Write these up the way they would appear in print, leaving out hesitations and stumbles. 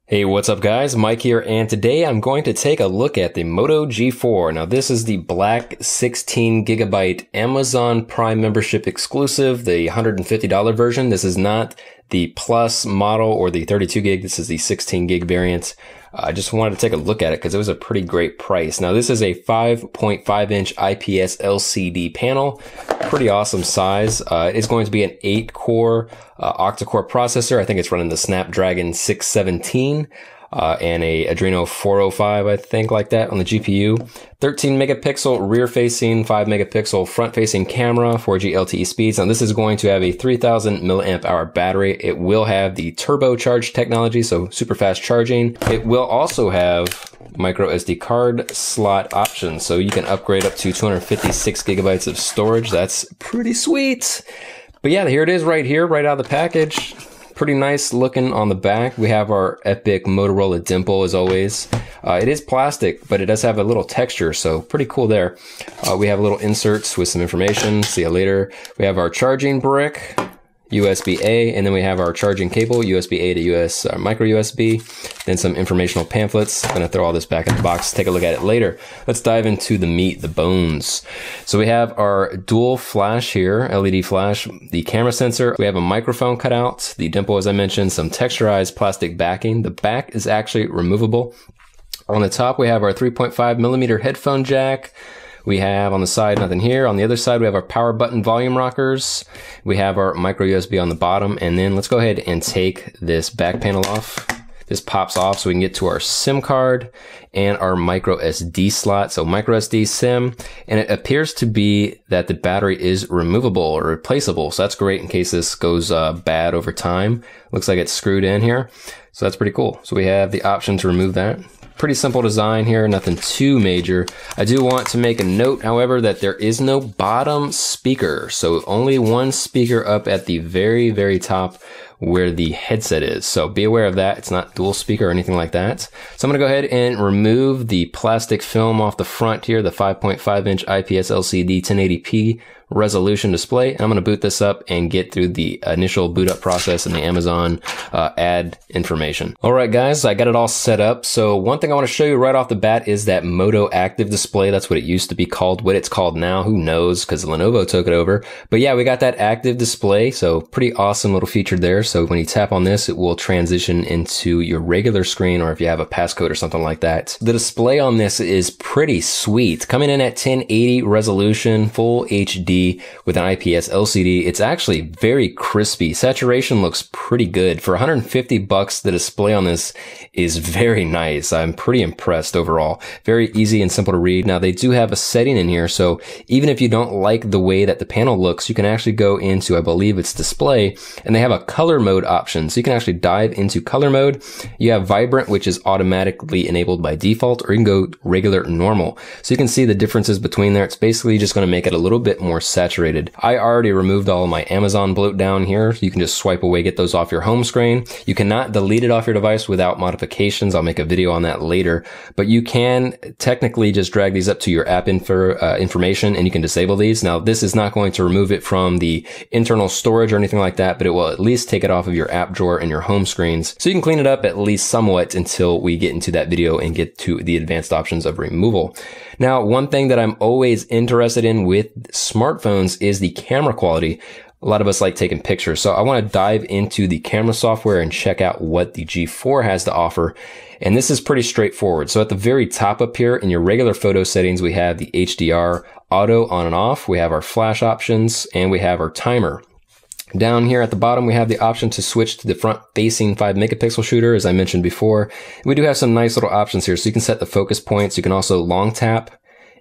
Hey, what's up guys? Mike here, and today I'm going to take a look at the Moto G4. Now this is the black 16 gigabyte Amazon Prime membership exclusive, the $150 version. This is not the Plus model or the 32 gig. This is the 16 gig variant. I just wanted to take a look at it because it was a pretty great price. Now this is a 5.5 inch IPS LCD panel, pretty awesome size. It's going to be an 8-core octa-core processor. I think it's running the Snapdragon 617 and a Adreno 405, I think, like that on the GPU. 13 megapixel rear facing, 5 megapixel front facing camera, 4G LTE speeds. Now this is going to have a 3000 milliamp hour battery. It will have the turbocharged technology, so super fast charging. It will also have micro SD card slot options, so you can upgrade up to 256 gigabytes of storage. That's pretty sweet. But yeah, here it is right here, right out of the package. Pretty nice looking on the back. We have our epic Motorola dimple as always. It is plastic, but it does have a little texture, so pretty cool there. We have little inserts with some information. See you later. We have our charging brick, USB-A, and then we have our charging cable, USB-A to US micro USB, then some informational pamphlets. I'm gonna throw all this back in the box, take a look at it later. Let's dive into the meat, the bones. So we have our dual flash here, LED flash, the camera sensor. We have a microphone cutout, the dimple as I mentioned, some texturized plastic backing. The back is actually removable. On the top we have our 3.5 millimeter headphone jack. We have on the side nothing here. On the other side we have our power button volume rockers. We have our micro USB on the bottom, and then let's go ahead and take this back panel off. This pops off so we can get to our SIM card and our micro SD slot. So micro SD SIM, and it appears to be that the battery is removable or replaceable. So that's great in case this goes bad over time. Looks like it's screwed in here. So that's pretty cool. So we have the option to remove that. Pretty simple design here, nothing too major. I do want to make a note, however, that there is no bottom speaker. So only one speaker up at the very, very top where the headset is. So be aware of that. It's not dual speaker or anything like that. So I'm gonna go ahead and remove the plastic film off the front here, the 5.5 inch IPS LCD 1080p resolution display. And I'm gonna boot this up and get through the initial boot up process and the Amazon ad information. All right, guys, I got it all set up. So one thing I wanna show you right off the bat is that Moto Active display. That's what it used to be called. What it's called now, who knows, because Lenovo took it over. But yeah, we got that active display. So pretty awesome little feature there. So when you tap on this, it will transition into your regular screen, or if you have a passcode or something like that. The display on this is pretty sweet. Coming in at 1080 resolution, full HD with an IPS LCD. It's actually very crispy. Saturation looks pretty good. For 150 bucks, the display on this is very nice. I'm pretty impressed overall. Very easy and simple to read. Now they do have a setting in here, so even if you don't like the way that the panel looks, you can actually go into, I believe it's display, and they have a color mode option. So you can actually dive into color mode. You have vibrant, which is automatically enabled by default, or you can go regular normal. So you can see the differences between there. It's basically just going to make it a little bit more saturated. I already removed all of my Amazon bloat down here. So you can just swipe away, get those off your home screen. You cannot delete it off your device without modifications. I'll make a video on that later, but you can technically just drag these up to your app information and you can disable these. Now this is not going to remove it from the internal storage or anything like that, but it will at least take it off of your app drawer and your home screens. So you can clean it up at least somewhat until we get into that video and get to the advanced options of removal. Now, one thing that I'm always interested in with smartphones is the camera quality. A lot of us like taking pictures, so I want to dive into the camera software and check out what the G4 has to offer. And this is pretty straightforward. So at the very top up here in your regular photo settings, we have the HDR auto on and off. We have our flash options and we have our timer. Down here at the bottom, we have the option to switch to the front-facing 5 megapixel shooter, as I mentioned before. We do have some nice little options here. So you can set the focus points. You can also long tap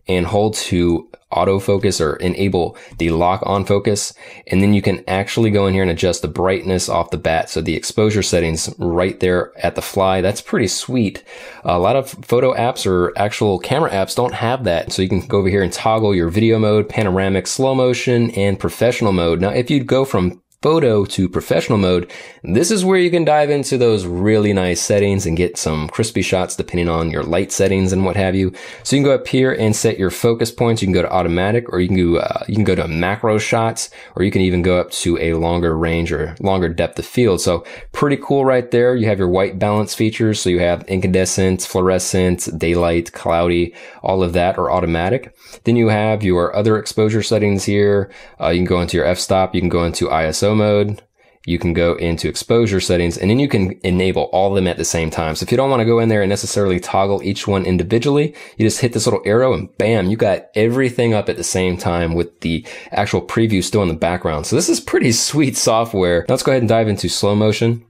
and hold to autofocus or enable the lock on focus. And then you can actually go in here and adjust the brightness off the bat. So the exposure settings right there at the fly, that's pretty sweet. A lot of photo apps or actual camera apps don't have that. So you can go over here and toggle your video mode, panoramic, slow motion, and professional mode. Now, if you go from photo to professional mode, this is where you can dive into those really nice settings and get some crispy shots depending on your light settings and what have you. So you can go up here and set your focus points. You can go to automatic, or you can go to macro shots, or you can even go up to a longer range or longer depth of field. So pretty cool right there. You have your white balance features. So you have incandescent, fluorescent, daylight, cloudy, all of that are automatic. Then you have your other exposure settings here. You can go into your f-stop. You can go into ISO mode. You can go into exposure settings, and then you can enable all of them at the same time. So if you don't want to go in there and necessarily toggle each one individually, you just hit this little arrow and bam, you got everything up at the same time with the actual preview still in the background. So this is pretty sweet software. Now let's go ahead and dive into slow motion.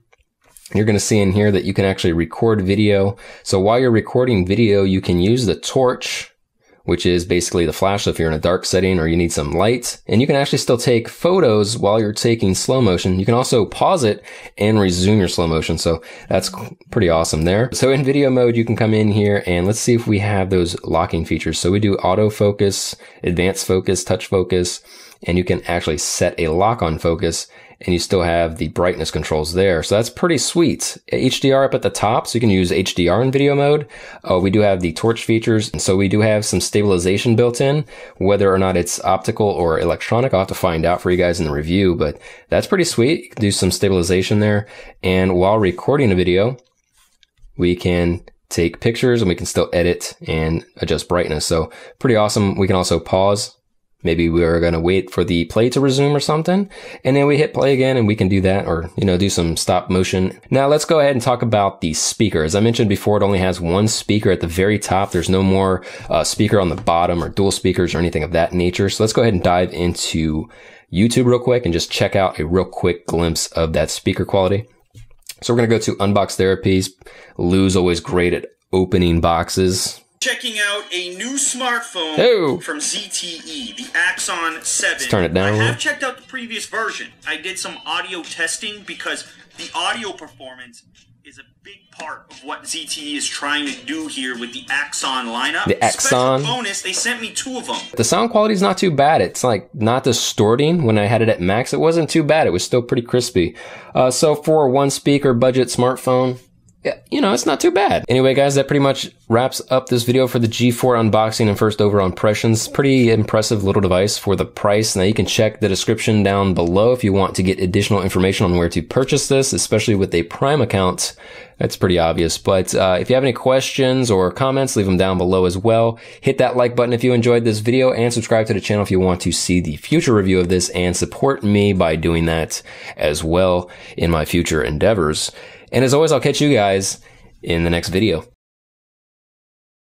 You're going to see in here that you can actually record video. So while you're recording video, you can use the torch, which is basically the flash. So if you're in a dark setting or you need some light, and you can actually still take photos while you're taking slow motion. You can also pause it and resume your slow motion. So that's pretty awesome there. So in video mode, you can come in here and let's see if we have those locking features. So we do autofocus, advanced focus, touch focus, and you can actually set a lock on focus, and you still have the brightness controls there. So that's pretty sweet. HDR up at the top, so you can use HDR in video mode. We do have the torch features, and so we do have some stabilization built in. Whether or not it's optical or electronic, I'll have to find out for you guys in the review, but that's pretty sweet. You can do some stabilization there. And while recording a video, we can take pictures and we can still edit and adjust brightness. So pretty awesome. We can also pause. Maybe we're going to wait for the play to resume or something, and then we hit play again, and we can do that, or, do some stop motion. Now let's go ahead and talk about the speaker. As I mentioned before, it only has one speaker at the very top. There's no more speaker on the bottom or dual speakers or anything of that nature. So let's go ahead and dive into YouTube real quick and just check out a real quick glimpse of that speaker quality. So we're going to go to Unbox Therapies. Lou's always great at opening boxes. Checking out a new smartphone from ZTE, the Axon 7. Let's turn it down. I have checked out the previous version. I did some audio testing because the audio performance is a big part of what ZTE is trying to do here with the Axon lineup. The Axon. Special bonus, they sent me 2 of them. The sound quality is not too bad. It's like not distorting. When I had it at max, it wasn't too bad. It was still pretty crispy. So for a 1-speaker budget smartphone, yeah, it's not too bad. Anyway, guys, that pretty much wraps up this video for the G4 unboxing and first overall impressions. Pretty impressive little device for the price. Now you can check the description down below if you want to get additional information on where to purchase this, especially with a Prime account. That's pretty obvious. But if you have any questions or comments, leave them down below as well. Hit that like button if you enjoyed this video, and subscribe to the channel if you want to see the future review of this, and support me by doing that as well in my future endeavors. And as always, I'll catch you guys in the next video.